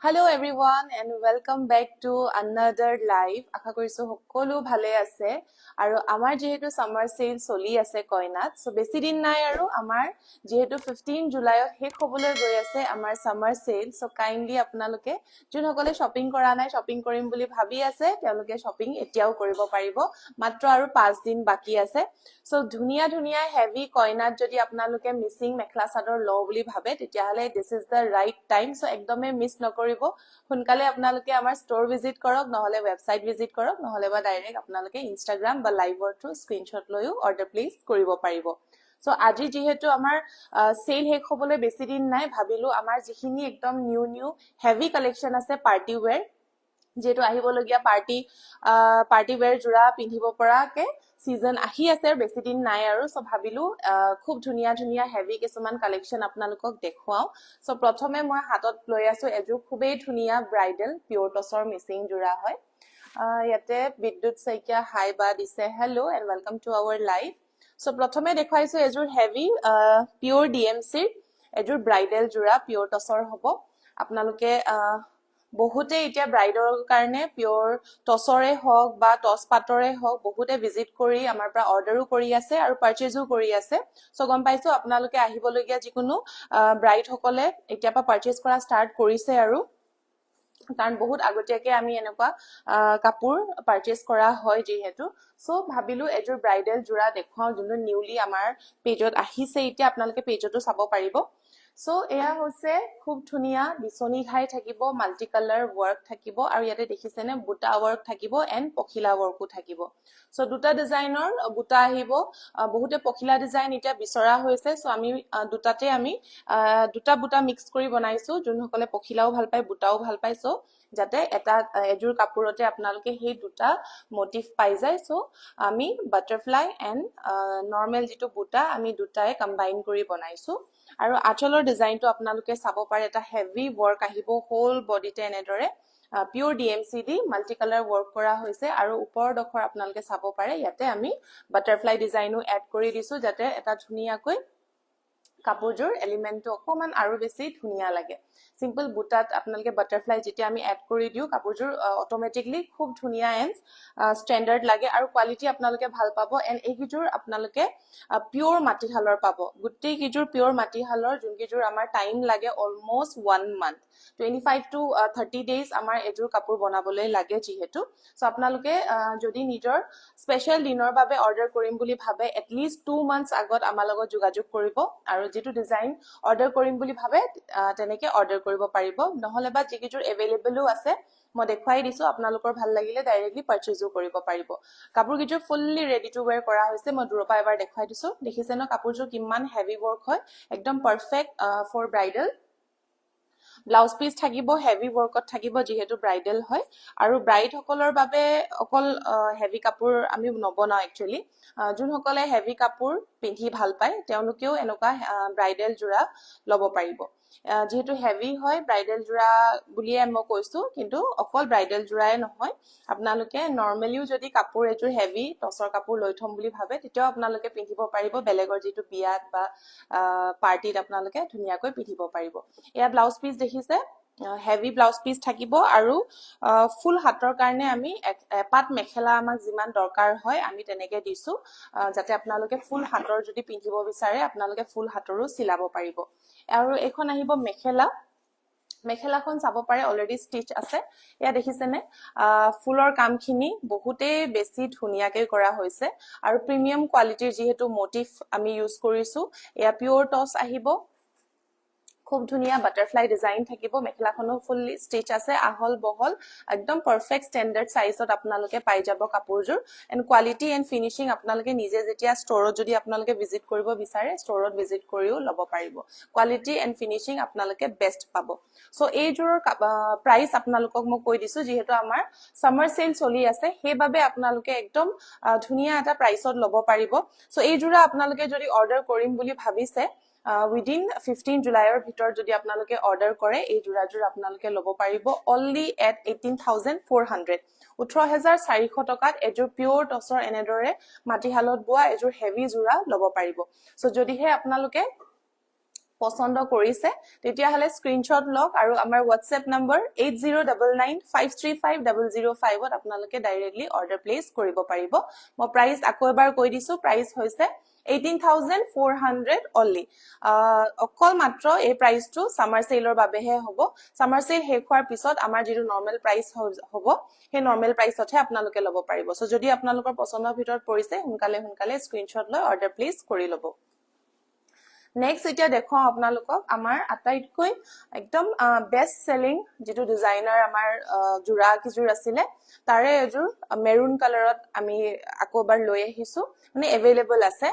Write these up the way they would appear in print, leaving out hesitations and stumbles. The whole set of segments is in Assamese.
Hello everyone and welcome back to another live. আশা কৰিছো সকলো ভালে আছে আৰু আমাৰ যেহেতু সামাৰ সেল চলি আছে কইনাত সো বেছি দিন নাই আৰু আমাৰ যেহেতু 15 জুলাইত শেষ হ'বলৈ গৈ আছে আমাৰ সামাৰ সেল সো কাইন্ডলি আপোনালোকে যোনসকলে শপিং কৰা নাই শপিং কৰিম বুলি ভাবি আছে তেওঁলোকে শপিং এতিয়াও কৰিব পাৰিব মাত্ৰ আৰু 5 দিন বাকি আছে সো ধুনিয়া ধুনিয়া হেভি কইনাত যদি আপোনালোকে মিসিং মেখলা চাদৰ ল বুলি ভাবে তেতিয়াহলে this is the right time so একদমে মিস নকৰিব সোনকালে আপোনালোকে আমাৰ ষ্টৰ ভিজিট কৰক নহলে ওয়েবসাইট ভিজিট কৰক নহলে বা ডাইৰেক্ট আপোনালোকে ইনষ্টাগ্ৰাম বা লাইভৰ থ্ৰু স্ক্ৰিনশ্বট লৈও অৰ্ডাৰ প্লেস কৰিব পাৰিব সো আজি যেহেতু আমাৰ সেল শেষ হ'বলৈ বেছি দিন নাই ভাবিলো আমাৰ যিখিনি একদম নিউ হেভি কালেকশন আছে পাৰ্টি ওয়্যাৰ যেটো আহিবলগিয়া পাৰ্টি ওয়্যাৰ জোৰা পিন্ধিব পৰাকে সিজন আহি আছে বেছি দিন নাই আৰু সো ভাবিলো খুব ধুনিয়া হেভি কিছুমান কালেকশন আপোনালোকক দেখুৱাও সো প্ৰথমে মই হাতত লৈ আছো এজু খুবেই ধুনিয়া ব্ৰাইডাল পিওৰ টছৰ মিসিং জোৰা হয় ইয়াতে বিদ্যুৎ সৈকিয়া হাই বা দিছে hello and welcome to our live so প্ৰথমে দেখাইছো Azure heavy pure DMC Azure ব্ৰাইডাল জোৰা পিওৰ টছৰ হ'ব আপোনালোকে বহুতে এতিয়া ব্ৰাইডৰ কাৰণে পিওৰ টছৰে হওক বা টছ পাটৰে হওক বহুতে ভিজিট কৰি আমাৰ পৰা অৰ্ডাৰো কৰি আছে আৰু পাৰচেজও কৰি আছে সো গম পাইছো আপোনালোকে আহিবলগিয়া যিকোনো ব্ৰাইড সকলে এতিয়া পৰা পাৰচেজ কৰা ষ্টাৰ্ট কৰিছে আৰু কাৰণ বহুত আগতীয়াকে আমি এনেকুৱা কাপোৰ পাৰচেজ কৰা হয় যেহেতু সো ভাবিলো এজুৰ ব্ৰাইডাল জোৰা দেখুৱাও যোনটো নিউলি আমাৰ পেজত আহিছে এতিয়া আপোনালোকে পেজতো চাব পাৰিব সো এয়া হৈছে খুব ধুনিয়া বিছনি ঘাই থাকিব মাল্টি কালাৰ ওয়াৰ্ক থাকিব আৰু ইয়াতে দেখিছেনে বুটা ওয়াৰ্ক থাকিব এন্ড পখিলা ওয়াৰ্কও থাকিব সো দুটা ডিজাইনৰ বুটা আহিব বহুতে পখিলা ডিজাইন এতিয়া বিচৰা হৈছে সো আমি দুটাতে আমি দুটা বুটা মিক্স কৰি বনাইছো যোনসকলে পখিলাও ভাল পায় বুটাও ভাল পায় সো যাতে এটা এজুৰ কাপোৰতে আপোনালোকে সেই দুটা মোটিভ পাই যায় সো আমি বাটাৰফ্লাই এন্ড নৰমাল যেটো বুটা আমি দুটাই কম্বাইন কৰি বনাইছো আৰু আঁচলৰ ডিজাইনটো আপোনালোকে চাব পাৰে এটা হেভি ওয়াৰ্ক আহিব হোল বডিতে এনেদৰে পিওৰ ডিএমসি দি মাল্টি কালাৰ ওয়াৰ্ক কৰা হৈছে আৰু ওপৰ ডখৰ আপোনালোকে চাব পাৰে ইয়াতে আমি বাটাৰফ্লাই ডিজাইনো এড কৰি দিছো যাতে এটা ধুনিয়াকৈ কাপোৰজোৰ এলিমেন্টটো অকমান আৰু বেছি ধুনিয়া লাগে সিম্পল বুটাত আপোনালোকে বাটাৰফ্লাই যেতিয়া আমি এড কৰি দিও কাপোৰজোৰ অটোমেটিকলি খুব ধুনিয়া এন্ড স্ট্যান্ডাৰ্ড লাগে আৰু কোৱালিটি আপোনালোকে ভাল পাব এন্ড এইকিজোৰ আপোনালোকে পিওৰ মাটিহালৰ পাব গুটেই কিজোৰ পিওৰ মাটিহালৰ যোনকিজোৰ আমাৰ টাইম লাগে অলমোস্ট 1 মান্থ 25 to 30 days আমাৰ এজোৰ কাপোৰ বনাবলৈ লাগে যেহেতু সো আপোনালোকে যদি নিজৰ স্পেশাল দিনৰ বাবে অৰ্ডাৰ কৰিম বুলি ভাবে এটলিষ্ট 2 months আগত আমাৰ লগত যোগাযোগ কৰিব আৰু যেটো ডিজাইন অৰ্ডাৰ কৰিম বুলি ভাবে তেনেকে অৰ্ডাৰ কৰিব পাৰিব নহলে বা যিকিজোৰ এভেইলেবলও আছে মই দেখুৱাই দিছো আপোনালোকৰ ভাল লাগিলে ডাইৰেক্টলি পাৰচেজও কৰিব পাৰিব কাপোৰ কিজোৰ ফুললি ৰেডি টু ওয়্যাৰ কৰা হৈছে মই দূৰৰ পৰা এবাৰ দেখুৱাই দিছো দেখিছে ন কাপোৰজোৰ কিমান হেভি ওয়াৰ্ক হয় একদম পাৰফেক্ট ফৰ ব্ৰাইডাল ব্লাউজ পিস থাকিব হেভি ওয়াৰ্কত থাকিব যেহেতু ব্ৰাইডাল হয় আৰু ব্ৰাইড সকলৰ বাবে অকল হেভি কাপোৰ আমি নবনাও একচুয়ালি যোনসকলে হেভি কাপোৰ পিন্ধি ভাল পায় তেওঁলোকেও এনেকুৱা ব্ৰাইডাল জোৰা লব পাৰিব যেহেতু হেভি হয় ব্ৰাইডাল জোৰা বুলিয়ে মই কৈছো কিন্তু অকল ব্ৰাইডাল জোৰাই নহয় আপোনালোকে নৰমালিও যদি কাপোৰ এজোৰ হেভি টছৰ কাপোৰ লৈ থম বুলি ভাবে তেতিয়াও আপোনালোকে পিন্ধিব পাৰিব বেলেগৰ যেটো বিয়াত বা পাৰ্টিত আপোনালোকে ধুনিয়াকৈ পিন্ধিব পাৰিব এয়া ব্লাউজ পিস দেখিছে হেভি ব্লাউজ পিস থাকিব আৰু ফুল হাতৰ কাৰণে আমি এপাত মেখেলা আমাক যিমান দৰকাৰ হয় আমি তেনেকে দিছো যাতে আপোনালোকে ফুল হাতৰ যদি পিন্ধিব বিচাৰে আপোনালোকে ফুল হাতৰো চিলাব পাৰিব আৰু এখন আহিব মেখেলাখন চাব পাৰে অলৰেডি ষ্টিচ আছে এয়া দেখিছেনে ফুলৰ কামখিনি বহুতে বেছি ধুনিয়াকৈ কৰা হৈছে আৰু প্ৰিমিয়াম কোৱালিটিৰ যেহেতু মোটিভ আমি ইউজ কৰিছো এয়া পিওৰ টছ আহিব খুব ধুনিয়া বাটাৰফ্লাই ডিজাইন থাকিব মেখেলাখনো ফুললি ষ্টিচ আছে আহল বহল একদম পাৰফেক্ট স্ট্যান্ডাৰ্ড সাইজত আপোনালোকে পাই যাব কাপোৰজোৰ এন্ড কোৱালিটি এন্ড ফিনিশিং আপোনালোকে নিজে যেতিয়া ষ্টৰত যদি আপোনালোকে ভিজিট কৰিব বিচাৰে ষ্টৰত ভিজিট কৰিও লব পাৰিব কোৱালিটি এন্ড ফিনিশিং আপোনালোকে বেষ্ট পাব সো এই জোৰৰ প্ৰাইস আপোনালোকক মই কৈ দিছো যেহেতু আমাৰ সামাৰ সেল চলি আছে সেইবাবে আপোনালোকে একদম ধুনিয়া এটা প্ৰাইসত লব পাৰিব সো এই জোৰা আপোনালোকে যদি অৰ্ডাৰ কৰিম বুলি ভাবিছে within 15 জুলাইৰ ভিতৰ যদি আপোনালোকে অৰ্ডাৰ কৰে এই জোৰাজোৰ আপোনালোকে লব পাৰিব only at 18400 18400 টকাত এজোৰ পিওৰ টছৰ এনেদৰে মাটিহালত বোৱা এজোৰ হেভি জোৰা লব পাৰিব সো যদিহে আপোনালোকে পছন্দ কৰিছে তেতিয়া হলে স্ক্ৰিনশ্বট লওক আৰু আমাৰ WhatsApp নম্বৰ 8099535005 ত আপোনালোকে ডাইৰেক্টলি অৰ্ডাৰ প্লেচ কৰিব পাৰিব মই প্ৰাইস আকৌ এবাৰ কৈ দিছো প্ৰাইস হৈছে 18,400 only অকল মাত্ৰ এই প্ৰাইসটো সামাৰ সেলৰ বাবেহে হ'ব সামাৰ সেল শেষ হোৱাৰ পিছত আমাৰ যিটো নৰমাল প্ৰাইস হ'ব সেই নৰমাল প্ৰাইসতহে আপোনালোকে ল'ব পাৰিব সো যদি আপোনালোকৰ পছন্দৰ ভিতৰত পৰিছে হুনকালে স্ক্ৰিনশ্বট লৈ অৰ্ডাৰ প্লেচ কৰি ল'ব Next এটা দেখো আপোনালোকক আমাৰ আটাইতকৈ একদম বেষ্ট সেলিং যেটো ডিজাইনাৰ আমাৰ জুৰা কিজুৰ আছিল তাৰে এজুৰ মেৰুন কালাৰত আমি আকোবাৰ লৈ আহিছো মানে अवेलेबल আছে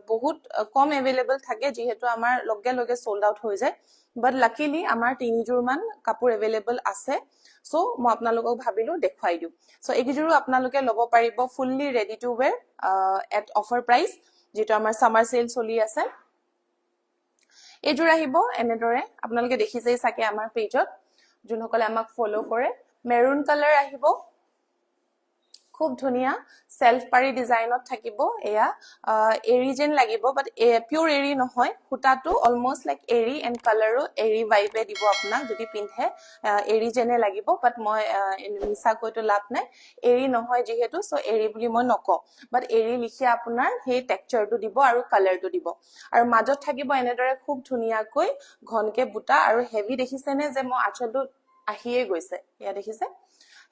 বহুত কম अवेलेबल থাকে যেহেতু আমাৰ লগে লগে সোল্ড আউট হৈ যায় বাট লাকিলি আমাৰ তিনিজুৰ মান কাপোৰ अवेलेबल আছে সো মই আপোনালোকক ভাবিলো দেখাই দিও সো এইকিজুৰো আপোনালোকে ল'ব পাৰিব fully ready to where at offer price যেটো আমাৰ সামাৰ সেল চলি আছে এজুৰ আহিব এনেদৰে আপোনালোকে দেখিছেই সাকে আমাৰ পেজত যোনসকলে আমাক ফলো কৰে মেৰুন কালাৰ আহিব খুব ধুনিয়া সেলফ পাৰি ডিজাইনত থাকিব এয়া এৰি যেন লাগিব বাট পিওৰ এৰি নহয় হুটাটো অলমোস্ট লাইক এৰি এন্ড কালাৰো এৰি ভাইবে দিব আপোনাক যদি পিন্ধে এৰি যেনে লাগিব বাট মই মিছা কৈতো লাভ নাই এৰি নহয় যেহেতু সো এৰি বুলি মই নকও বাট এৰি লিখি আপোনাৰ হে টেক্সচাৰটো দিব আৰু কালাৰটো দিব আৰু মাজত থাকিব এনেদৰে খুব ধুনিয়াকৈ ঘনকে বুটা আৰু হেভি দেখিছেনে যে মই আচলটো আহিয়ে গৈছে ইয়া দেখিছে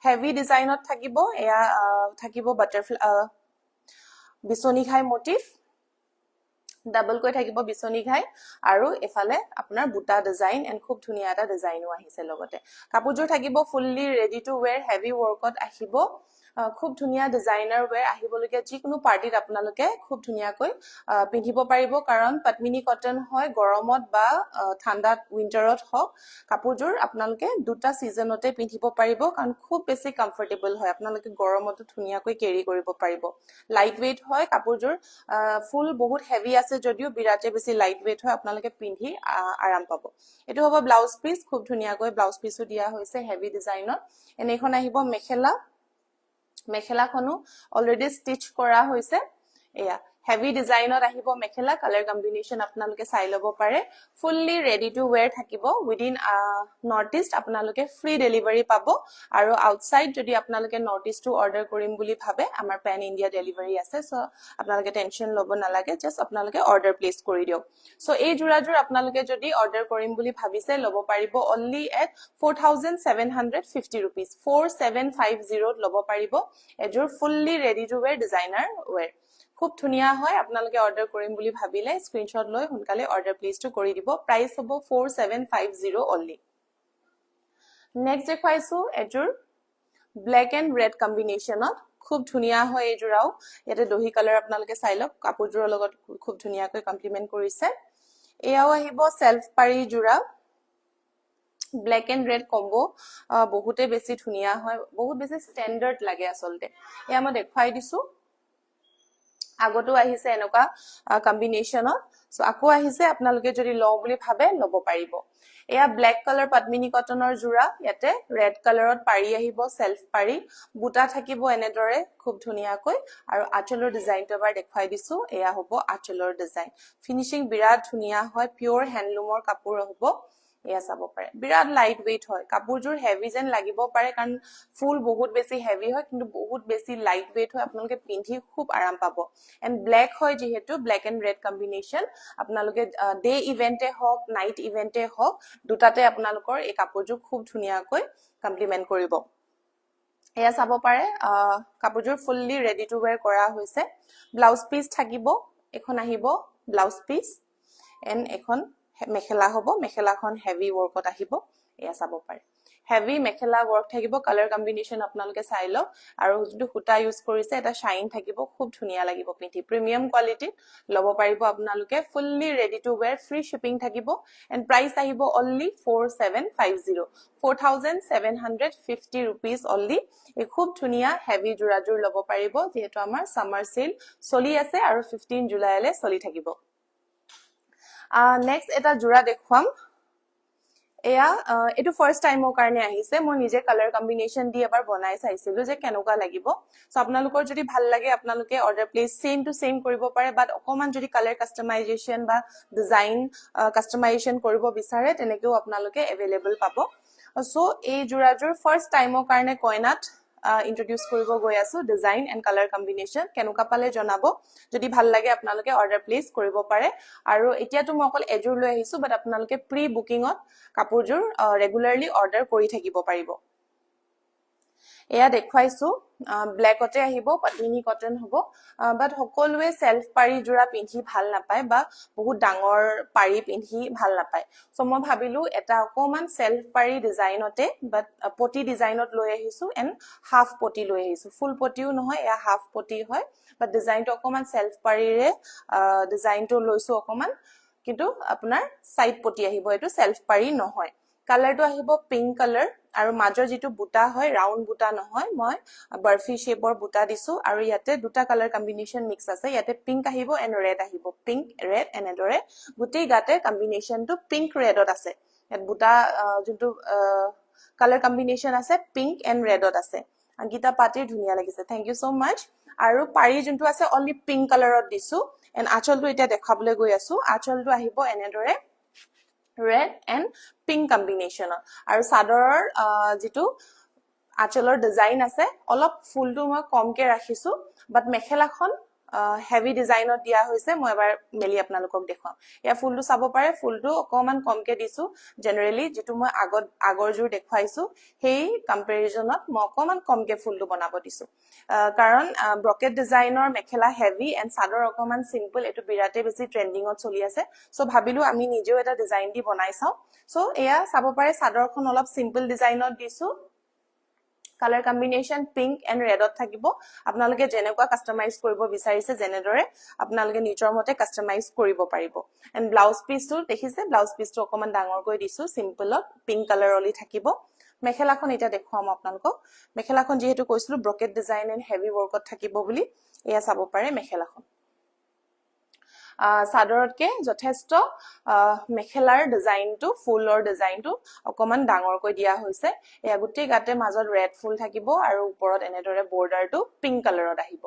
Heavy designot থাকিবো এয়া থাকিবো বাটাৰফ্লাই বিছনি ঘাই মোটিভ ডাবল কৈ থাকিবো বিছনি ঘাই আৰু এফালে আপোনাৰ বুটা ডিজাইন এন্ড খুব ধুনিয়া এটা ডিজাইনও আহিছে লগতে কাপোৰজোৰ থাকিবো fully ready to wear heavy ওয়াৰ্কত আহিবো খুব ধুনিয়া ডিজাইনাৰ ওয়্যাৰ আহিবলকে যিকোনো পাৰ্টিত আপোনালোকে খুব ধুনিয়াকৈ পিন্ধিব পাৰিব কাৰণ পদ্মিনী কটন হয় গৰমত বা ঠাণ্ডাত উইন্টাৰত হক কাপোৰজোৰ আপোনালোকে দুটা সিজনতে পিন্ধিব পাৰিব কাৰণ খুব বেছি কমফৰ্টেবল হয় আপোনালোকে গৰমতো ধুনিয়াকৈ কেৰি কৰিব পাৰিব লাইট ওয়েট হয় কাপোৰজোৰ ফুল বহুত হেভি আছে যদিও বিৰাটে বেছি লাইট ওয়েট হয় আপোনালোকে পিন্ধি আৰাম পাব এটো হ'ব ব্লাউজ পিস খুব ধুনিয়াকৈ ব্লাউজ পিসও দিয়া হৈছে হেভি ডিজাইনত এনেখন আহিব মেখেলাখনো অলৰেডি স্টিচ কৰা হৈছে এয়া হেভি ডিজাইনত আহিব মেখেলা কালাৰ কম্বিনেশন আপোনালোকে চাই লব পাৰে ফুললি ৰেডি টু ওয়্যাৰ থাকিব উইদিন নৰ্থ ইষ্ট আপোনালোকে ফ্ৰী ডেলিভাৰী পাব আৰু আউটসাইড যদি আপোনালোকে নৰ্থ ইষ্টটো অৰ্ডাৰ কৰিম বুলি ভাবে আমাৰ পেন ইন্ডিয়া ডেলিভাৰী আছে সো আপোনালোকে টেনশন লব নালাগে জাস্ট আপোনালোকে অৰ্ডাৰ প্লেচ কৰি দিও সো এই জোৰাজোৰ আপোনালোকে যদি অৰ্ডাৰ কৰিম বুলি ভাবিছে লব পাৰিব only at 4750 rupees 4750 লব পাৰিব এজোৰ fully ready to where designer where খুব ধুনিয়া হয় আপোনালোকে অৰ্ডাৰ কৰিম বুলি ভাবিলে স্ক্ৰিনশ্বট লৈ হুনকালে অৰ্ডাৰ প্লেচটো কৰি দিব প্ৰাইস হ'ব 4750 only নেক্সট দেখাইছো এজোৰ ব্ল্যাক এন্ড ৰেড কম্বিনেশনত খুব ধুনিয়া হয় এজোৰাও ইয়াতে দহি কালাৰ আপোনালোকে চাই লওক কাপোৰজোৰৰ লগত খুব ধুনিয়াকৈ কমপ্লিমেন্ট কৰিছে এয়াও আহিব সেলফ পাৰি জোৰা ব্ল্যাক এন্ড ৰেড কম্বো বহুতে বেছি ধুনিয়া হয় বহুত বেছি স্ট্যান্ডাৰ্ড লাগে আসলতে এয়া মই দেখাই দিছো আগতো আহিছে এনেকা কম্বিনেশনত সো আকো আহিছে আপোনালোকে যদি লও বুলি ভাবে লব পাৰিব এয়া ব্ল্যাক কালাৰ পদ্মিনী কটনৰ জোৰা ইয়াতে ৰেড কালাৰত পাৰি আহিব সেলফ পাৰি বুটা থাকিব এনেদৰে খুব ধুনিয়াকৈ আৰু আঁচলৰ ডিজাইনটো এবাৰ দেখাই দিছো এয়া হ'ব আঁচলৰ ডিজাইন ফিনিশিং বিৰাট ধুনিয়া হয় পিওৰ হ্যান্ডলুমৰ কাপোৰ হ'ব এয়া চাব পাৰে বিৰাট লাইট ওয়েট হয় কাপোৰজোৰ হেভি যেন লাগিব পাৰে কাৰণ ফুল বহুত বেছি হেভি হয় কিন্তু বহুত বেছি লাইট ওয়েট হয় আপোনালোকে পিন্ধি খুব আৰাম পাব এন্ড ব্ল্যাক হয় যেহেতু ব্ল্যাক এন্ড ৰেড কম্বিনেশন আপোনালোকে ডে ইভেন্টে হক নাইট ইভেন্টে হক দুটাতে আপোনালোকৰ এই কাপোৰজোৰ খুব ধুনিয়াকৈ কমপ্লিমেন্ট কৰিব এয়া চাব পাৰে কাপোৰজোৰ ফুললি ৰেডি টু ওয়্যাৰ কৰা হৈছে ব্লাউজ পিস থাকিব এখন আহিব ব্লাউজ পিস এন্ড এখন মেখেলা হ'ব মেখেলাখন হেভি ওয়াৰ্কত আহিব এয়া চাব পাৰে হেভি মেখেলা ওয়াৰ্ক থাকিব কালাৰ কম্বিনেশন আপোনালোকে চাই লওক আৰু যদি হুটা ইউজ কৰিছে এটা শাইন থাকিব খুব ধুনিয়া লাগিব পিন্ধি প্ৰিমিয়াম কোৱালিটি লব পাৰিব আপোনালোকে fully ready to where free shipping থাকিব এন্ড প্ৰাইস আহিব only 4750 rupees only এই খুব ধুনিয়া হেভি জোৰাজোৰ লব পাৰিব যেহেতু আমাৰ সামাৰ সেল চলি আছে আৰু 15 জুলাইলে চলি থাকিব নেক্সট এটা জোৰা দেখুৱাম এয়া এটো ফাৰ্স্ট টাইমৰ কাৰণে আহিছে মই নিজে কালাৰ কম্বিনেশন দি এবাৰ বনাই চাইছিলো যে কেনেকুৱা লাগিব সো আপোনালোকৰ যদি ভাল লাগে আপোনালোকে order place same to same কৰিব পাৰে বাট অকমান যদি কালাৰ কাস্টমাইজেশন বা ডিজাইন কাস্টমাইজেশন কৰিব বিচাৰে তেনেকেও আপোনালোকে अवेलेबल পাব সো এই জোৰাজোৰ ফাৰ্স্ট টাইমৰ কাৰণে কইনাত introduce কৰিব গৈ আছো ডিজাইন এন্ড কালাৰ কম্বিনেশন কেনেকুৱা পালে জনাব যদি ভাল লাগে আপোনালোকে অৰ্ডাৰ প্লেস কৰিব পাৰে আৰু এতিয়াটো মই অকল এজোৰ লৈ আহিছো বাট আপোনালোকে প্ৰি বুকিংত কাপোৰজোৰ ৰেগুলাৰলি অৰ্ডাৰ কৰি থাকিব পাৰিব এয়া দেখুৱাইছো ব্ল্যাকতে আহিব পটমিনি কটন হ'ব বাট সকলোৱে সেলফ পাৰি জোৰা পিন্ধি ভাল নাপায় বা বহুত ডাঙৰ পাৰি পিন্ধি ভাল নাপায় সো মই ভাবিলো এটা অকমান সেলফ পাৰি ডিজাইনতে বাট পটি ডিজাইনত লৈ আহিছো এন্ড হাফ পটি লৈ আহিছো ফুল পটিও নহয় এয়া হাফ পটি হয় বাট ডিজাইনটো অকমান সেলফ পাৰিৰে ডিজাইনটো লৈছো অকমান কিন্তু আপোনাৰ সাইড পটি আহিব এটো সেলফ পাৰি নহয় কালাৰটো আহিব পিংক কালাৰ আৰু মাজৰ যেটো বুটা হয় ৰাউন্ড বুটা নহয় মই বাৰ্ফি শেপৰ বুটা দিছো আৰু ইয়াতে দুটা কালাৰ কম্বিনেশন মিক্স আছে ইয়াতে পিংক আহিব এন্ড ৰেড আহিব পিংক ৰেড এনেদৰে গুটেই গাতে কম্বিনেশনটো পিংক ৰেডত আছে ইয়াত বুটা যেটো কালাৰ কম্বিনেশন আছে পিংক এন্ড ৰেডত আছে অংকিতা পাটিৰ ধুনিয়া লাগিছে থ্যাংক ইউ সো মাচ আৰু পাৰি যেটো আছে অনলি পিংক কালাৰত দিছো এন্ড আঁচলটো এটা দেখাবলৈ গৈ আছো আঁচলটো আহিব এনেদৰে red and pink combination আৰু সাদৰৰ যেটো আঁচলৰ ডিজাইন আছে অলপ ফুলটো মই কমকে ৰাখিছো বাট মেখেলাখন হেভি ডিজাইনত দিয়া হৈছে মই এবাৰ মেলি আপোনালোকক দেখাম ইয়া ফুলটো চাব পাৰে ফুলটো অকমান কমকে দিছো জেনাৰেলি যেটো মই আগৰ জোৰ দেখুৱাইছো হেই কম্পেৰিজনত মই অকমান কমকে ফুলটো বনাব দিছো কাৰণ ব্ৰকেট ডিজাইনৰ মেখেলা হেভি এন্ড সাদৰ অকমান সিম্পল এটো বিৰাতে বেছি ট্ৰেন্ডিংত চলি আছে সো ভাবিলো আমি নিজেও এটা ডিজাইন দি বনাই চাও সো এয়া চাব পাৰে সাদৰখন অলপ সিম্পল ডিজাইনত দিছো color combination pink and red ত থাকিব আপোনালোকে যেনেকুৱা কাস্টমাইজ কৰিব বিচাৰিছে জেনেদৰে আপোনালোকে নিজৰ মতে কাস্টমাইজ কৰিব পাৰিব এন্ড ব্লাউজ পিসটো দেখিছে ব্লাউজ পিসটো অকমান ডাঙৰ কৰি দিছো সিম্পলত পিংক কালাৰ অলি থাকিব মেখেলাখন এটা দেখুৱাম আপোনালোকক মেখেলাখন যেহেতু কৈছিলো ব্ৰকেট ডিজাইন এন্ড হেভি ওয়াৰ্কত থাকিব বুলি এয়া চাব পাৰে মেখেলাখন সাদৰতকে যথেষ্ট মেখেলাৰ ডিজাইনটো ফুলৰ ডিজাইনটো অকমান ডাঙৰকৈ দিয়া হৈছে এয়া গুটেই গাতে মাজত ৰেড ফুল থাকিব আৰু ওপৰত এনেদৰে বৰ্ডাৰটো পিংক কালাৰত আহিব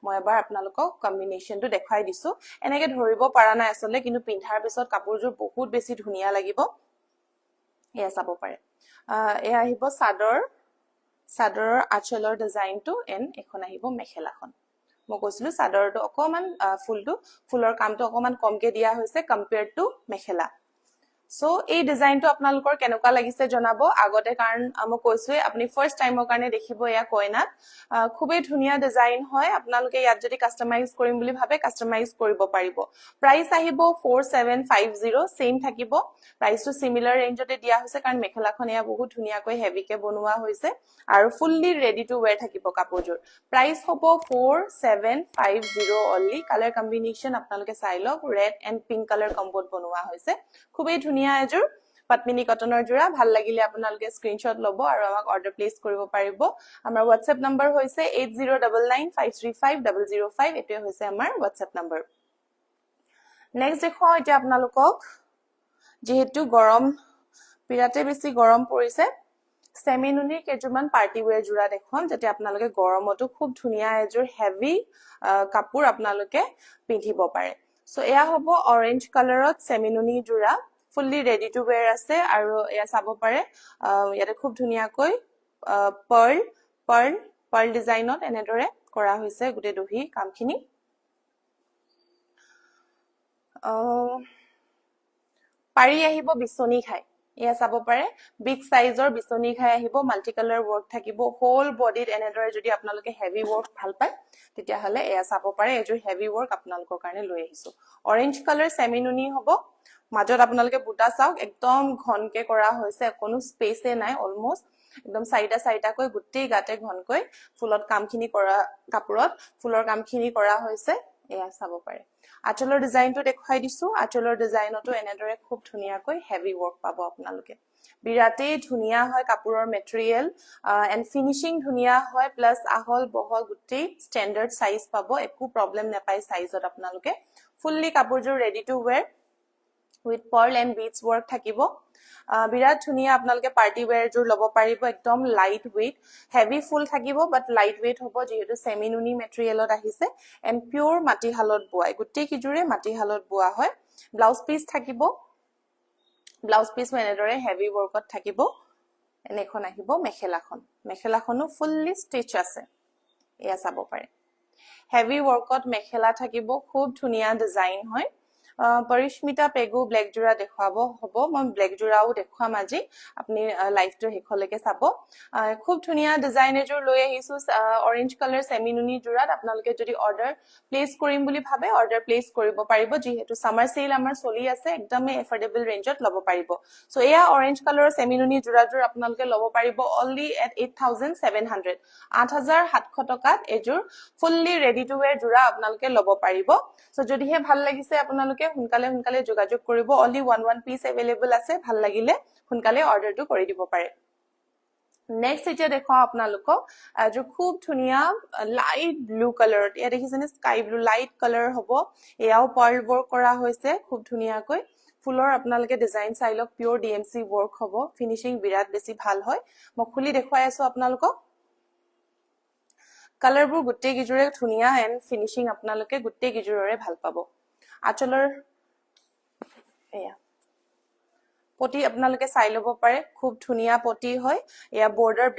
মই এবাৰ আপোনালোকক কম্বিনেশনটো দেখাই দিছো এনেকে ধৰিব পৰা নাই আসলে কিন্তু পিন্ধাৰ পিছত কাপোৰজোৰ বহুত বেছি ধুনিয়া লাগিব এয়া চাব পাৰে এয়া আহিব সাদৰৰ আঁচলৰ ডিজাইনটো এন এখন আহিব মেখেলাখন মই কৈছিলো সাদৰটো অকমান ফুলৰ কামটো অকমান কমকে দিয়া হৈছে কম্পেয়াৰ্ড টু মেখেলা সো এই ডিজাইনটো আপোনালোকৰ কেনেকুৱা লাগিছে জনাব আগতে কাৰণ মই কৈছোৱে আপুনি ফাৰ্স্ট টাইমৰ কাৰণে দেখিব এয়া কইনাত খুবেই ধুনিয়া ডিজাইন হয় আপোনালোকে ইয়াত যদি কাস্টমাইজ কৰিম বুলি ভাবে কাস্টমাইজ কৰিব পাৰিব প্ৰাইস আহিব 4750 সেম থাকিব প্ৰাইসটো সিমিলাৰ ৰেঞ্জতে দিয়া হৈছে কাৰণ মেখেলাখন এয়া বহুত ধুনিয়াকৈ হেভিকে বনোৱা হৈছে আৰু ফুললি ৰেডি টু ওয়্যাৰ থাকিব কাপোৰজোৰ প্ৰাইস হ'ব 4750 অনলি কালাৰ কম্বিনেশন আপোনালোকে চাই লওক ৰেড এন্ড পিংক কালাৰ কম্বোত বনোৱা হৈছে খুবেই ধুনিয়া এজোৰ পটমিনি কটনৰ জোৰা ভাল লাগিলে আপোনালোকে স্ক্ৰিনশ্বট লব আৰু আমাক অৰ্ডাৰ প্লেস কৰিব পাৰিব আমাৰ WhatsApp নম্বৰ হৈছে 8099535005 এটোৱে হৈছে আমাৰ WhatsApp নম্বৰ নেক্সট দেখো এতিয়া আপোনালোকক যেহেতু গৰম বিৰাতে বেছি গৰম পৰিছে সেমিনুনিৰ কেজুমান পাৰ্টি ওয়্যাৰ জোৰা দেখুৱাম যাতে আপোনালোকে গৰমতো খুব ধুনিয়া এজোৰ হেভি কাপোৰ আপোনালোকে পিন্ধিব পাৰে সো এয়া হ'ব অৰেঞ্জ কালাৰত সেমিনুনি জোৰা ফুললি ৰেডি টু ওয়্যাৰ আছে আৰু এয়া চাব পাৰে ইয়াতে খুব ধুনিয়াকৈ পাৰ্ল ডিজাইনত এনেদৰে কৰা হৈছে গুটে দহি কামখিনি পাৰি আহিব বিছনি খাই এয়া চাব পাৰে বিগ সাইজৰ বিছনি খাই আহিব মাল্টি কালাৰ ওয়াৰ্ক থাকিব হোল বডিত এনেদৰে যদি আপোনালোকে হেভি ওয়াৰ্ক ভাল পায় তেতিয়া হলে এয়া চাব পাৰে এজোৰ হেভি ওয়াৰ্ক আপোনালোকৰ কাৰণে লৈ আহিছো অৰেঞ্জ কালাৰ সেমিনুনি হ'ব মাজত আপোনালোকে বুটা চাওক একদম ঘনকে কৰা হৈছে কোনো স্পেসে নাই অলমোস্ট একদম সাইডাকৈ গুটেই গাতে ঘনকৈ ফুলত কামখিনি কৰা কাপোৰত ফুলৰ কামখিনি কৰা হৈছে এয়া চাব পাৰে আঁচলৰ ডিজাইনটো দেখাই দিছো আঁচলৰ ডিজাইনটো এনেদৰে খুব ধুনিয়াকৈ হেভি ওয়াৰ্ক পাব আপোনালোকে বিৰাতে ধুনিয়া হয় কাপোৰৰ মেটেৰিয়েল এন্ড ফিনিশিং ধুনিয়া হয় প্লাস আহল বহল গুটেই স্ট্যান্ডাৰ্ড সাইজ পাব একো প্ৰবলেম নাপায় সাইজত আপোনালোকে ফুললি কাপোৰজোৰ ready to wear with pearl and beads work থাকিব বিৰাট ধুনীয়া আপোনালোকে পাৰ্টি ওয়্যাৰ যোৰ ল'ব পাৰিব একদম লাইট ওয়েট হেভি ফুল থাকিব বাট লাইট ওয়েট হ'ব যেহেতু সেমি নুনি মেটেৰিয়েলত আহিছে এণ্ড পিওৰ মাটিশালত বোৱা গোটেই কিজোৰে মাটিশালত বোৱা হয় ব্লাউজ পিস থাকিব ব্লাউজ পিস এনেদৰে হেভি ৱৰ্কত থাকিব এনেখন আহিব মেখেলাখনো ফুললি ষ্টিচ আছে এয়া চাব পাৰে হেভি ৱৰ্কত মেখেলা থাকিব খুব ধুনীয়া ডিজাইন হয় পৰিস্মিতা পেগু ব্লেক জোৰা দেখুৱাব হ'ব মই ব্লেক জোৰাও দেখুৱাম আজি আপুনি লাইভটো হেখলৈকে চাব খুব ধুনীয়া ডিজাইন এজোৰ লৈ আহিছো অৰেঞ্জ কালাৰ সেমি নুনি জোৰাত আপোনালোকে যদি অৰ্ডাৰ প্লেস কৰিম বুলি ভাবে অৰ্ডাৰ প্লেস কৰিব পাৰিব যেহেতু সামাৰ সেল আমাৰ চলি আছে একদমে এফৰ্ডেবল ৰেঞ্জত ল'ব পাৰিব সো এয়া অৰেঞ্জ কালাৰৰ সেমি নুনি জোৰাজোৰ আপোনালোকে ল'ব পাৰিব অনলি এট 8700 8700 টকাত এজোৰ ফুললি ৰেডি টু ওয়্যাৰ জোৰা আপোনালোকে ল'ব পাৰিব সো যদিহে ভাল লাগিছে আপোনালোকে সোনকালে যোগাযোগ কৰিব অনলি 1 পিস अवेलेबल আছে ভাল লাগিলে সোনকালে অৰ্ডাৰটো কৰি দিব পাৰে নেক্সট এতিয়া দেখাও আপোনালোকক যে খুব ধুনীয়া লাইট ব্লু কালাৰত এয়া দেখিছেনে স্কাই ব্লু লাইট কালাৰ হ'ব এয়াও পাৰ্ল ৱৰ্ক কৰা হৈছে খুব ধুনীয়াকৈ ফুলৰ আপোনালোকে ডিজাইন চাইলক পিওৰ ডিএমসি ৱৰ্ক হ'ব ফিনিশিং বিৰাট বেছি ভাল হয় মই খুলি দেখুৱাই আছো আপোনালোকক কালাৰবোৰ গুটেই গিজুৰে ধুনীয়া এণ্ড ফিনিশিং আপোনালোকে গুটেই গিজুৰৰে ভাল পাব আচলৰ এয়া পটি আপোনালোকে চাই ল'ব পাৰে খুব ধুনীয়া পটি হয় এয়া বৰ্ডাৰ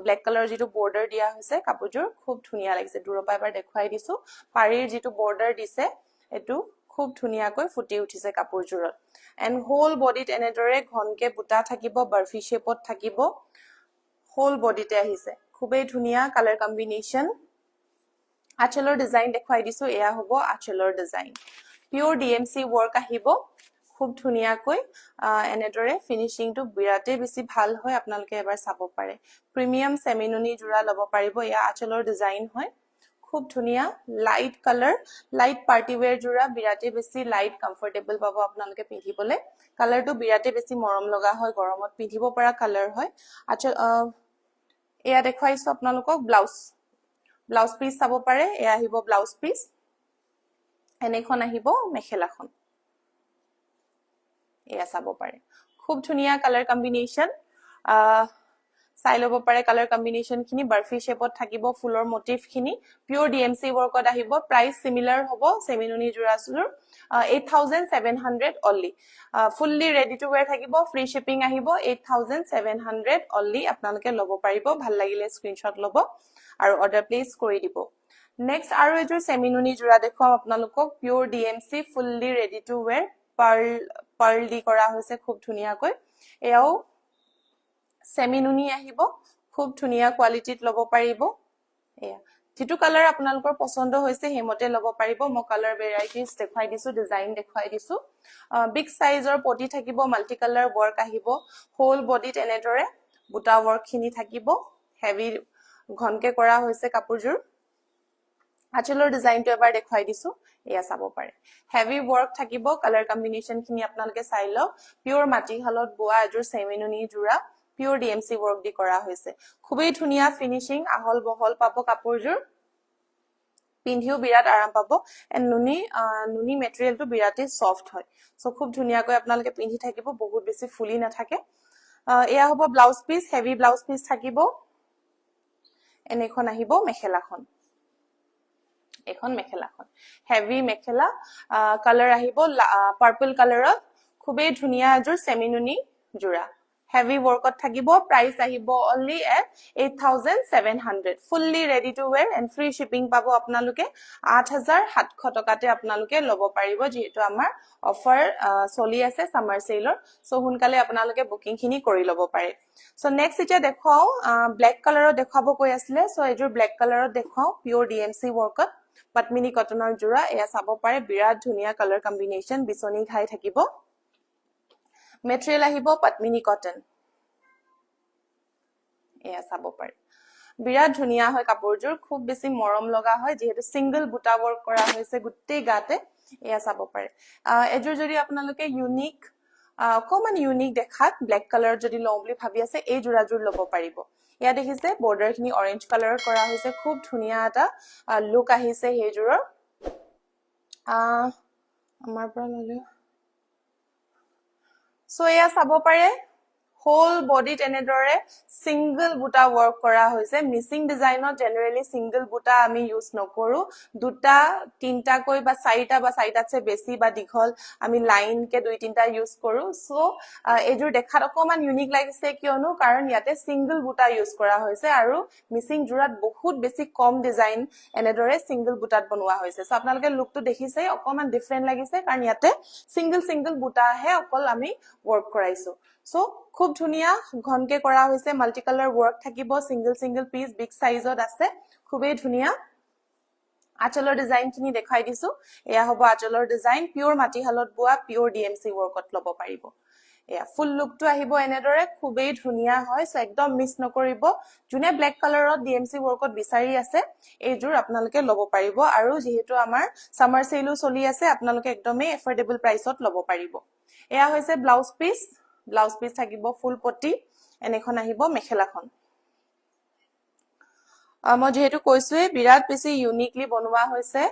ব্লেক কালাৰ যেটো বৰ্ডাৰ দিয়া হৈছে কাপোৰজোৰ খুব ধুনীয়া লাগিছে দূৰৰ পৰা এবাৰ দেখুৱাই দিছো পাৰীৰ যেটো বৰ্ডাৰ দিছে এটো খুব ধুনীয়াকৈ ফুটি উঠিছে কাপোৰজোৰত এণ্ড হোল বডিত এনেদৰে ঘনকে বুটা থাকিব বাৰ্ফি শেপত থাকিব হোল বডিতে আহিছে খুবেই ধুনীয়া কালাৰ কম্বিনেশন আচলৰ ডিজাইন দেখুৱাই দিছো এয়া হ'ব আচলৰ ডিজাইন পিওৰ ডিএমসি ৱৰ্ক আহিব খুব ধুনীয়াকৈ এনেদৰে ফিনিশিংটো বিৰাতে বেছি ভাল হয় আপোনালোকে এবাৰ চাব পাৰে প্ৰিমিয়াম সেমিনুনি জোৰা ল'ব পাৰিব এয়া আচলৰ ডিজাইন হয় খুব ধুনীয়া light colour light party where জোৰা বিৰাতে বেছি লাইট কমফৰ্টেবল পাব আপোনালোকে পিন্ধিবলে কালাৰটো বিৰাতে বেছি মৰম লগা হয় গৰমত পিন্ধিব পৰা কালাৰ হয় আচল এয়া দেখুৱাইছো আপোনালোকক ব্লাউজ পিস চাব পাৰে এয়া আহিব ব্লাউজ পিস এনেখন আহিব মেখেলাখন এয়া চাব পাৰে খুব ধুনীয়া কালাৰ কম্বিনেশন চাই ল'ব পাৰে কালাৰ কম্বিনেশন খিনি বাৰ্ফি শেপত থাকিব ফুলৰ মোটিভ খিনি পিওৰ ডিএমসি ৱৰ্কত আহিব প্ৰাইস সিমিলাৰ হ'ব সেমিনুনি জোৰাজোৰ 8700 only fully ready to where থাকিব ফ্ৰী শিপিং আহিব 8700 অনলি আপোনালোকে ল'ব পাৰিব ভাল লাগিলে স্ক্ৰিনশ্বট ল'ব আৰু অৰ্ডাৰ প্লেস কৰি দিব নেক্সট আৰু এজোৰ সেমিনুনি জোৰা দেখুৱাম আপোনালোকক pure DMC fully ready to wear pearl দি কৰা হৈছে খুব ধুনীয়াকৈ এয়াও সেমিনুনি আহিব খুব ধুনীয়া কোৱালিটিত ল'ব পাৰিব এয়া যেটো কালাৰ আপোনালোকৰ পছন্দ হৈছে হেমতে ল'ব পাৰিব মই কালাৰ ভেৰাইটিজ দেখুৱাই দিছো ডিজাইন দেখুৱাই দিছো বিগ সাইজৰ পটি থাকিব মাল্টি কালাৰ ৱৰ্ক আহিব হোল বডিত এনেদৰে বুটা ৱৰ্ক খিনি থাকিব হেভি ঘনকে কৰা হৈছে কাপোৰজোৰ আচলৰ ডিজাইনটো এবাৰ দেখুৱাই দিছো এয়া চাব পাৰে হেভি ৱৰ্ক থাকিব কালাৰ কম্বিনেশন খিনি আপোনালোকে চাই লওক পিওৰ মাটিশালত বোৱা এজোৰ সেমিনুনি জোৰা পিওৰ ডিএমসি ৱৰ্ক দি কৰা হৈছে খুবেই ধুনীয়া ফিনিশিং আহল বহল পাব কাপোৰজোৰ পিন্ধিও বিৰাট আৰাম পাব এণ্ড নুনি মেটেৰিয়েলটো বিৰাটে সফট হয় সো খুব ধুনীয়াকৈ আপোনালোকে পিন্ধি থাকিব বহুত বেছি ফুলি নাথাকে এয়া হ'ব blouse piece heavy blouse piece থাকিব এনেখন আহিব মেখেলাখন এখন মেখেলাখন হেভি মেখেলা কালাৰ আহিব পাৰ্পল কালাৰত খুবেই ধুনীয়া এজোৰ সেমিনুনি জোৰা হেভি ৱৰ্কত থাকিব প্ৰাইস আহিব only at 8700 fully ready to where and free shipping পাব আপোনালোকে 8700 টকাতে আপোনালোকে ল'ব পাৰিব যেহেতু আমাৰ অফাৰ চলি আছে সামাৰ সেলৰ সো সোনকালে আপোনালোকে বুকিং খিনি কৰি ল'ব পাৰে সো নেক্সট এতিয়া দেখাও ব্ল্যাক কালাৰত দেখাব কৈ আছিল সো এজোৰ ব্ল্যাক কালাৰত দেখাও পিওৰ ডিএমসি ৱৰ্কত পাটমিনি কটনৰ জোৰা এয়া চাব পাৰে বিৰাট ধুনীয়া কালাৰ কম্বিনেশন বিচনি খাই থাকিব মেটেৰিয়েল আহিব পাটমিনি কটন এয়া চাব পাৰে বিৰাট ধুনীয়া হয় কাপোৰজোৰ খুব বেছি মৰম লগা হয় যেহেতু সিঙ্গল বুটা ৱৰ্ক কৰা হৈছে গুটেই গাতে এয়া চাব পাৰে এজোৰ যদি আপোনালোকে ইউনিক কমন ইউনিক দেখাত ব্ল্যাক কালাৰ যদি লওঁ বুলি ভাবি আছে এই জোৰাজোৰ ল'ব পাৰিব ইয়া দেখিছে বৰ্ডাৰ খিনি অৰেঞ্জ কালাৰৰ কৰা হৈছে খুব ধুনীয়া এটা লুক আহিছে হেজোৰৰ আমাৰ পৰা ললে সো এয়া চাব পাৰে whole body এনেদৰে single বুটা work কৰা হৈছে মিসিং ডিজাইনত জেনাৰেলি single বুটা আমি ইউজ নকৰো দুটা তিনটা কৈ বা চাৰিটাতছে বেছি বা দীঘল আমি লাইন কে দুই তিনটা ইউজ কৰো সো এজুৰ দেখাত অকমান ইউনিক লাগিছে কিয়নো কাৰণ ইয়াতে single বুটা ইউজ কৰা হৈছে আৰু মিসিং জোৰাত বহুত বেছি কম ডিজাইন এনেদৰে single বুটাত বনোৱা হৈছে সো আপোনালোকে লুকটো দেখিছে অকমান ডিফাৰেন্ট লাগিছে কাৰণ ইয়াতে single বুটাহে অকল আমি work কৰাইছো সো খুব ধুনিয়া ঘনকে কৰা হৈছে মাল্টি কালাৰ ওয়াৰ্ক থাকিব সিঙ্গল পিস বিগ সাইজত আছে খুবই ধুনিয়া আঁচলৰ ডিজাইন খিনি দেখাই দিছো এয়া হ'ব আঁচলৰ ডিজাইন পিওৰ মাটিহালত বোৱা পিওৰ ডিএমসি ওয়াৰ্কত লব পাৰিব এয়া ফুল লুকটো আহিব এনেদৰে খুবই ধুনিয়া হয় সো একদম মিস নকৰিব জুনে ব্ল্যাক কালাৰত ডিএমসি ওয়াৰ্কত বিচাৰি আছে এইজোৰ আপোনালোকে লব পাৰিব আৰু যেহেতু আমাৰ সামাৰ সেলও চলি আছে আপোনালোকে একদমই এফৰ্ডেবল প্ৰাইসত লব পাৰিব এয়া হৈছে ব্লাউজ পিস থাকিব ফুল পটি এনেখন আহিব মেখেলাখন মই যেহেতু কৈছোৱে বিৰাট বেছি ইউনিকলি বনোৱা হৈছে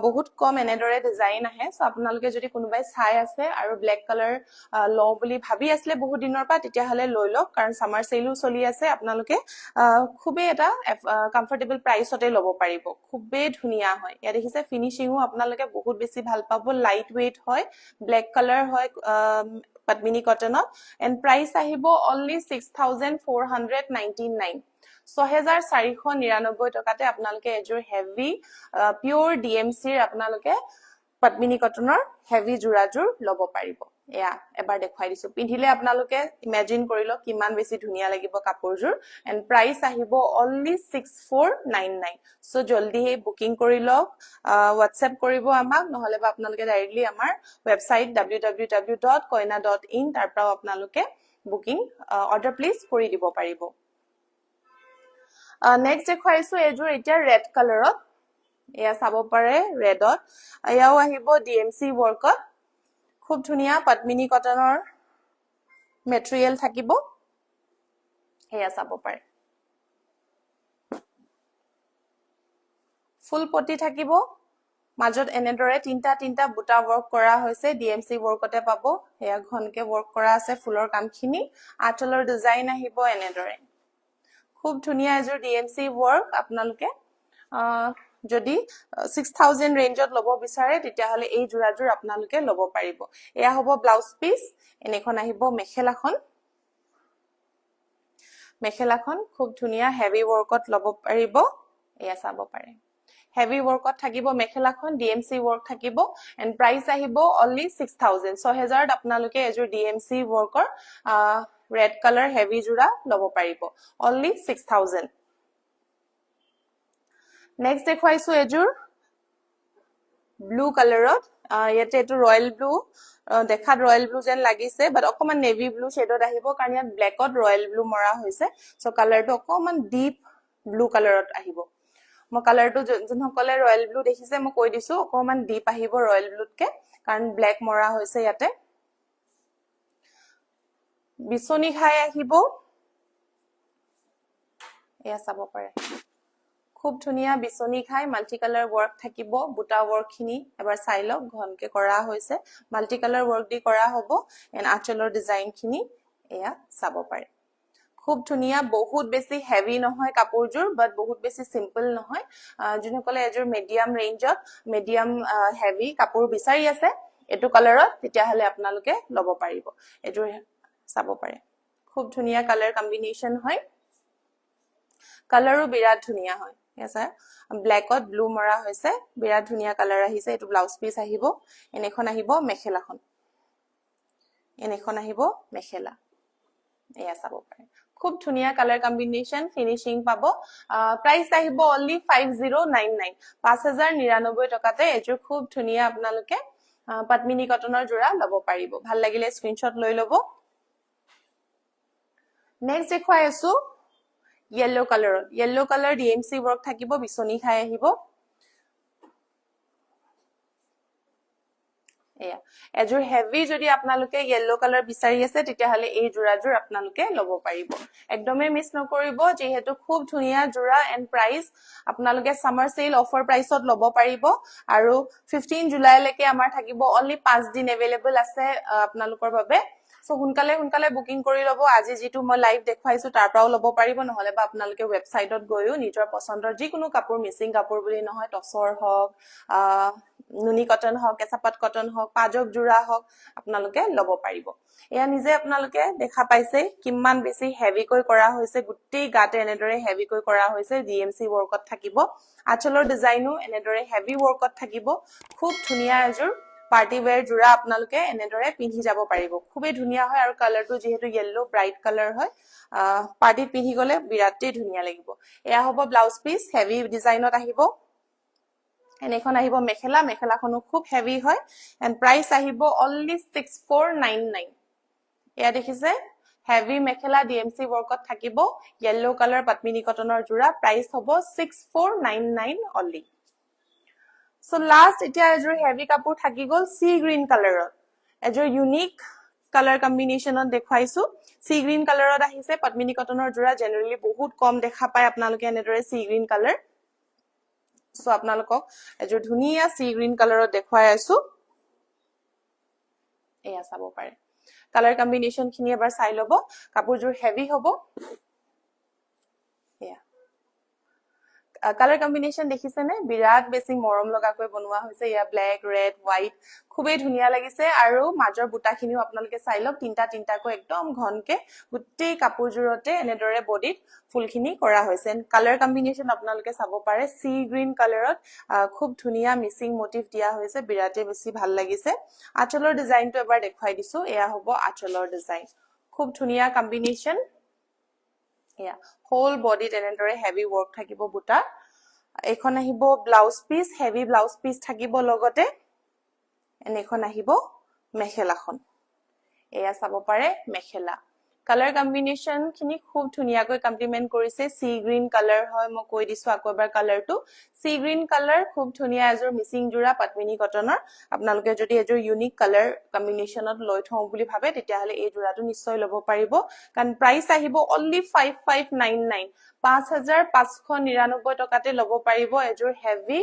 বহুত কম এনেদৰে ডিজাইন আহে সো আপোনালোকে যদি কোনোবাই চাই আছে আৰু ব্ল্যাক কালাৰ ল বুলি ভাবি আসলে বহুত দিনৰ পৰা তেতিয়া হলে লৈ লওক কাৰণ সামাৰ সেলও চলি আছে আপোনালোকে খুবেই এটা কমফৰ্টেবল প্ৰাইসতে লব পাৰিব খুবেই ধুনিয়া হয় ইয়া দেখিছে ফিনিশিংও আপোনালোকে বহুত বেছি ভাল পাব লাইট ওয়েট হয় ব্ল্যাক কালাৰ হয় পদ্মিনী কটনত এন্ড প্ৰাইস আহিব only 6499 6499 টকাতে আপোনালোকে এজোৰ হেভি পিওৰ ডিএমসিৰ আপোনালোকে পদ্মিনী কটনৰ হেভি জোৰাজোৰ লব পাৰিব এয়া এবাৰ দেখাই দিছো পিন্ধিলে আপোনালোকে ইমাজিন কৰিলো কিমান বেছি ধুনিয়া লাগিব কাপোৰজোৰ এন্ড প্ৰাইস আহিব only 6499 সো জলদি হে বুকিং কৰি লওক WhatsApp কৰিব আমাক নহলে বা আপোনালোকে ডাইৰেক্টলি আমাৰ ওয়েবসাইট www.koina.in তাৰ পৰা আপোনালোকে বুকিং অৰ্ডাৰ প্লেস কৰি দিব পাৰিব নেক্সট দেখাইছো এজোৰ এতিয়া ৰেড কালাৰত এয়া চাব পাৰে ৰেডত এয়াও আহিব ডিএমসি ওয়াৰ্কত খুব ধুনিয়া পদ্মিনী কটনৰ মেটেৰিয়েল থাকিব এয়া চাব পাৰে ফুল পটি থাকিব মাজত এনেদৰে তিনটা বুটা ওয়াৰ্ক কৰা হৈছে ডিএমসি ওয়াৰ্কতে পাব এয়া ঘনকে ওয়াৰ্ক কৰা আছে ফুলৰ কামখিনি আঁচলৰ ডিজাইন আহিব এনেদৰে খুব ধুনিয়া এজোৰ ডিএমসি ওয়াৰ্ক আপোনালোকে যদি 6000 ৰেঞ্জত লব বিচাৰে তেতিয়া হলে এই জোৰাজোৰ আপোনালোকে লব পাৰিব এয়া হ'ব ব্লাউজ পিস এনেখন আহিব মেখেলাখন খুব ধুনিয়া হেভি ওয়ার্কত লব পাৰিব এয়া চাব পাৰে হেভি ওয়াৰ্কত থাকিব মেখেলাখন ডিএমসি ওয়াৰ্ক থাকিব এন্ড প্ৰাইস আহিব only 6000 আপোনালোকে এজোৰ DMC ওয়াৰ্কৰ red color heavy jura lobo paribo only 6000 next dekhaisu ejur blue colorot yete etu royal blue dekhat royal blue jen lagise but okoman navy blue shade ahibo karan yat black ot royal blue mora hoise so color to okoman deep blue colorot ahibo mo color to jonhokole royal blue dekhise mo koi disu okoman deep ahibo royal blue ke karan black mora hoise yate বিছনি খাই আহিব এয়া চাব পাৰে খুব ধুনিয়া বিছনি খাই মাল্টি কালাৰ ওয়াৰ্ক থাকিব বুটা ওয়াৰ্ক খিনি এবাৰ চাই লওক ঘনকে কৰা হৈছে মাল্টি কালাৰ ওয়াৰ্ক দি কৰা হ'ব এন্ড আঁচলৰ ডিজাইন খিনি এয়া চাব পাৰে খুব ধুনিয়া বহুত বেছি হেভি নহয় কাপোৰজোৰ বাট বহুত বেছি সিম্পল নহয় যোনসকলে এজোৰ মিডিয়াম ৰেঞ্জত মিডিয়াম হেভি কাপোৰ বিচাৰি আছে এটো কালাৰত তেতিয়া হলে আপোনালোকে লব পাৰিব এজোৰ চাব পাৰে খুব ধুনিয়া কালাৰ কম্বিনেশন হয় কালাৰো বিৰাট ধুনিয়া হয় এসা ব্ল্যাকত ব্লু মৰা হৈছে বিৰাট ধুনিয়া কালাৰ আহিছে এটো ব্লাউজ পিস আহিব এনেখন আহিব মেখেলা এয়া চাব পাৰে খুব ধুনিয়া কালাৰ কম্বিনেশন ফিনিশিং পাব প্ৰাইস আহিব only 5099 5099 টকাতে এজোৰ খুব ধুনিয়া আপোনালোকে পদ্মিনী কটনৰ জোৰা লব পাৰিব ভাল লাগিলে স্ক্ৰিনশ্বট লৈ লব next দেখাই আছো yellow color DMC work থাকিব বিছনি খাই আহিব এয়া এজোৰ হেভি যদি আপোনালোকে yellow color বিচাৰি আছে তেতিয়া হলে এই জোৰাজোৰ আপোনালোকে লব পাৰিব একদমে মিস নকৰিব যেহেতু খুব ধুনিয়া জোৰা এন্ড প্ৰাইস আপোনালোকে সামাৰ সেল অফাৰ প্ৰাইসত লব পাৰিব আৰু 15 জুলাই লৈকে আমাৰ থাকিব only 5 দিন अवेलेबल আছে আপোনালোকৰ বাবে সো সোনকালে বুকিং কৰি লব আজি যেটো মই লাইভ দেখাইছো তাৰ পৰাও লব পাৰিব নহলে বা আপোনালোকে ওয়েবসাইটত গৈও নিজৰ পছন্দৰ যিকোনো কাপোৰ মিচিং কাপোৰ বুলি নহয় টসৰ হওক নুনি কটন হওক কেঁচাপাত কটন হওক পাজক জোৰা হওক আপোনালোকে লব পাৰিব এয়া নিজে আপোনালোকে দেখা পাইছে কিমান বেছি হেভিকৈ কৰা হৈছে গুটেই গাতে এনেদৰে হেভিকৈ কৰা হৈছে ডিএমসি ওয়াৰ্কত থাকিব আঁচলৰ ডিজাইনো এনেদৰে হেভি ওয়াৰ্কত থাকিব খুব ধুনিয়া এজোৰ পাৰ্টি ওয়্যাৰ জোৰা আপোনালোকে এনেদৰে পিন্ধি যাব পাৰিব খুবেই ধুনিয়া হয় আৰু কালাৰটো যেহেতু ইয়েলো ব্ৰাইট কালাৰ হয় পাৰ্টিত পিন্ধি গলে বিৰাটেই ধুনিয়া লাগিব এয়া হ'ব ব্লাউজ পিস হেভি ডিজাইনত আহিব এনেখন আহিব মেখেলাখনো খুব হেভি হয় এন্ড প্ৰাইস আহিব অনলি 6499 এয়া দেখিছে হেভি মেখেলা ডিএমসি ওয়াৰ্কত থাকিব ইয়েলো কালাৰ পত্মিনী কটনৰ জোৰা প্ৰাইস হ'ব 6499 অনলি সো লাষ্ট এতিয়া এজোৰ হেভি কাপোৰ থাকি গল সি গ্ৰীন কালাৰত এজোৰ ইউনিক কালাৰ কম্বিনেশনত দেখাইছো সি গ্ৰীন কালাৰত আহিছে পত্মিনী কটনৰ জোৰা জেনাৰেলি বহুত কম দেখা পায় আপোনালোকে এনেদৰে সি গ্ৰীন কালাৰ সো আপোনালোকক এজোৰ ধুনিয়া সি গ্ৰীন কালাৰত দেখাই আছো এয়া চাব পাৰে কালাৰ কম্বিনেশন খিনি এবাৰ চাই লব কাপোৰজোৰ হেভি হ'ব এয়া কালাৰ কম্বিনেশন দেখিছেনে বিৰাট বেছি মৰম লগাকৈ বনোৱা হৈছে ইয়া ব্ল্যাক ৰেড হোৱাইট খুবেই ধুনিয়া লাগিছে আৰু মাজৰ বুটাখিনিও আপোনালোকে চাই লওক তিনটাকৈ একদম ঘনকে গুটেই কাপোৰজোৰতে এনেদৰে বডিত ফুলখিনি কৰা হৈছে কালাৰ কম্বিনেশন আপোনালোকে চাব পাৰে সি গ্ৰীন কালাৰত খুব ধুনিয়া মিসিং মোটিভ দিয়া হৈছে বিৰাটে বেছি ভাল লাগিছে আঁচলৰ ডিজাইনটো এবাৰ দেখাই দিছো এয়া হ'ব আঁচলৰ ডিজাইন খুব ধুনিয়া কম্বিনেশন এয়া হোল বডিত এনেদৰে হেভি ওয়াৰ্ক থাকিব বুটা এখন আহিব blouse piece heavy blouse piece থাকিব লগতে এনেখন আহিব মেখেলাখন এয়া চাব পাৰে মেখেলা কালাৰ কম্বিনেশন খিনি খুব ধুনিয়াকৈ কমপ্লিমেন্ট কৰিছে সি গ্ৰীন কালাৰ হয় মই কৈ দিছো আকৌ এবাৰ কালাৰটো সি গ্ৰীন কালাৰ খুব ধুনিয়া এজোৰ মিসিং জোৰা পত্মিনী কটনৰ আপোনালোকে যদি এজোৰ ইউনিক কালাৰ কম্বিনেশনত লৈ থওঁ বুলি ভাবে তেতিয়া হলে এই জোৰাটো নিশ্চয় লব পাৰিব কাৰণ প্ৰাইস আহিব অনলি 5599 5599 টকাতে লব পাৰিব এজোৰ হেভি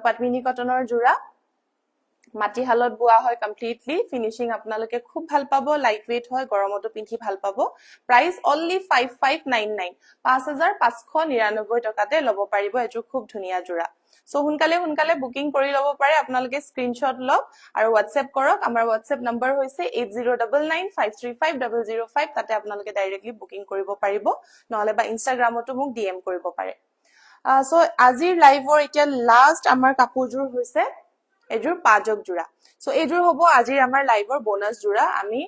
পত্মিনী কটনৰ জোৰা মাটি হালত বোৱা হয় কমপ্লিটলি ফিনিশিং আপোনালোকে খুব ভাল পাব লাইট ওয়েট হয় গৰমতো পিন্ধি ভাল পাব প্ৰাইস অনলি 5599 5599 টকাতে লব পাৰিব এজোৰ খুব ধুনিয়া জোৰা সো সোনকালে বুকিং কৰি লব পাৰে আপোনালোকে স্ক্ৰিনশ্বট লওক আৰু WhatsApp কৰক আমাৰ WhatsApp নম্বৰ হৈছে 8099535005 তাতে আপোনালোকে ডাইৰেক্টলি বুকিং কৰিব পাৰিব নহলে বা ইনষ্টাগ্ৰামতো মোক DM কৰিব পাৰে সো আজিৰ লাইভৰ এতিয়া লাষ্ট আমাৰ কাপোৰজোৰ হৈছে এজোৰ পাজক জোৰা সো এজোৰ হ'ব আজিৰ আমাৰ লাইভৰ বোনাস জোৰা আমি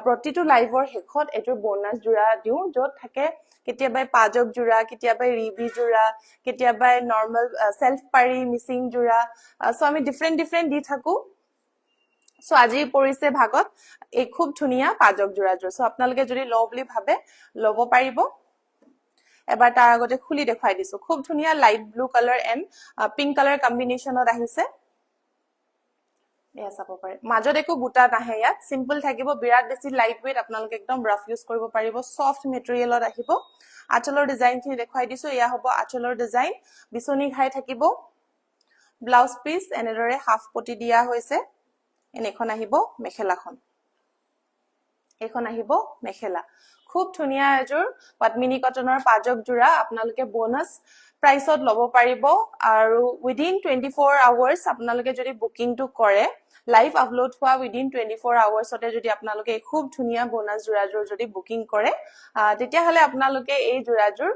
প্ৰতিটো লাইভৰ শেষত এজোৰ বোনাস জোৰা দিও যত থাকে কেতিয়াবা পাজক জোৰা কেতিয়াবা ৰিবি জোৰা কেতিয়াবা নৰমাল সেলফ পাৰি মিসিং জোৰা সো আমি ডিফাৰেন্ট দি থাকো সো আজি পৰিছে ভাগত এই খুব ধুনিয়া পাজক জোৰা সো আপোনালোকে যদি লও বুলি ভাবে লব পাৰিব এবাৰ তাৰ আগতে খুলি দেখাই দিছো খুব ধুনিয়া light blue colour and pink colour কম্বিনেশনত আহিছে এয়া চাব পাৰে মাজত একো বুটা নাহে ইয়াত সিম্পল থাকিব বিৰাট বেছি লাইট ওয়েট আপোনালোকে একদম ৰাফ ইউজ কৰিব পাৰিব সফট মেটেৰিয়েলত আহিব আঁচলৰ ডিজাইন খিনি দেখাই দিছো এয়া হ'ব আঁচলৰ ডিজাইন বিচনি ঘাই থাকিব ব্লাউজ পিস এনেদৰে হাফ পটি দিয়া হৈছে এনেখন আহিব মেখেলাখন এখন আহিব মেখেলা খুব ধুনিয়া এজোৰ পত্মিনী কটনৰ পাজক জোৰা আপোনালোকে বোনাস প্ৰাইসত লব পাৰিব আৰু উইদিন 24 আৱাৰ্স আপোনালোকে যদি বুকিংটো কৰে লাইভ আপলোড হোৱা উইদিন 24 আৱাৰ্সতে যদি আপোনালোকে খুব ধুনিয়া বোনাস জোৰাজোৰ যদি বুকিং কৰে তেতিয়া হলে আপোনালোকে এই জোৰাজোৰ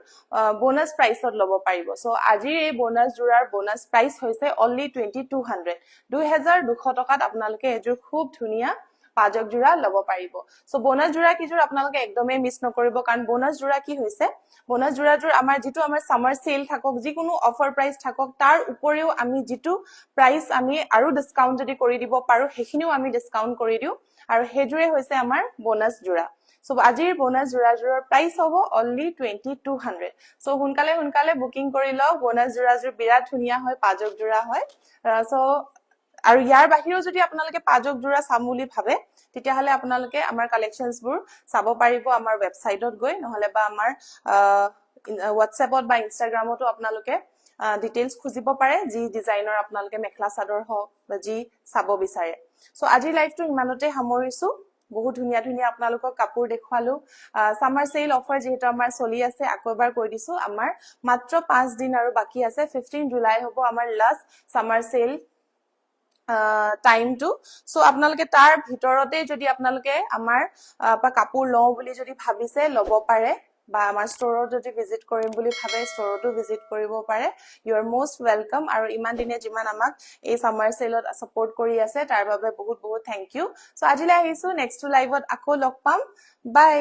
বোনাস প্ৰাইসত লব পাৰিব সো আজিৰ এই বোনাস জোৰাৰ বোনাস প্ৰাইস হৈছে অনলি 2200 টকাত আপোনালোকে এজোৰ খুব ধুনিয়া পাজক জোৰা লব পাৰিব সো বোনাস জোৰা কিজোৰ আপোনালোকে একদমে মিস নকৰিব কাৰণ বোনাস জোৰা কি হৈছে বোনাস জোৰাজোৰ আমাৰ যেটো আমাৰ সামাৰ সেল থাকক যিকোনো অফাৰ প্ৰাইস থাকক তাৰ উপৰিও আমি যেটো প্ৰাইস আমি আৰু ডিসকাউন্ট যদি কৰি দিব পাৰো হেখিনিও আমি ডিসকাউন্ট কৰি দিও আৰু হেজুৰে হৈছে আমাৰ বোনাস জোৰা সো আজিৰ বোনাস জোৰাজোৰৰ প্ৰাইস হ'ব অনলি 2200 সো সোনকালে বুকিং কৰি লও বোনাস জোৰাজোৰ বিৰাট ধুনিয়া হয় পাজক জোৰা হয় সো আৰু ইয়াৰ বাহিৰেও যদি আপোনালোকে পাজক জোৰা চাম বুলি ভাবে তেতিয়া হলে আপোনালোকে আমাৰ কালেকশনস বোৰ চাব পাৰিব আমাৰ ওয়েবসাইটত গৈ নহলে বা আমাৰ WhatsAppত বা Instagramতো আপোনালোকে ডিটেইলস খুজিব পাৰে যি ডিজাইনৰ আপোনালোকে মেখলা চাদৰ হওক বা যি চাব বিচাৰে সো আজি লাইভটো ইমানতে সামৰিছো বহুত ধুনীয়া ধুনীয়া আপোনালোকক কাপোৰ দেখুৱালো সামাৰ সেল অফাৰ যেহেতু আমাৰ চলি আছে আকৌ এবাৰ কৈ দিছো আমাৰ মাত্ৰ 5 দিন আৰু বাকি আছে 15 জুলাই হ'ব আমাৰ লাষ্ট সামাৰ সেল টাইমটো সো আপোনালোকে তাৰ ভিতৰতে যদি আপোনালোকে আমাৰ কাপোৰ লওঁ বুলি যদি ভাবিছে ল'ব পাৰে বা আমাৰ ষ্টৰত যদি ভিজিট কৰিম বুলি ভাবে ষ্টৰতো ভিজিট কৰিব পাৰে ইউ আৰ মোষ্ট ওয়েলকাম আৰু ইমান দিনে যিমান আমাক এই সামাৰ সেলত সাপোৰ্ট কৰি আছে তাৰ বাবে বহুত বহুত থ্যাংক ইউ সো আজিলৈ আহিছো নেক্সট লাইভত আকৌ লগ পাম বাই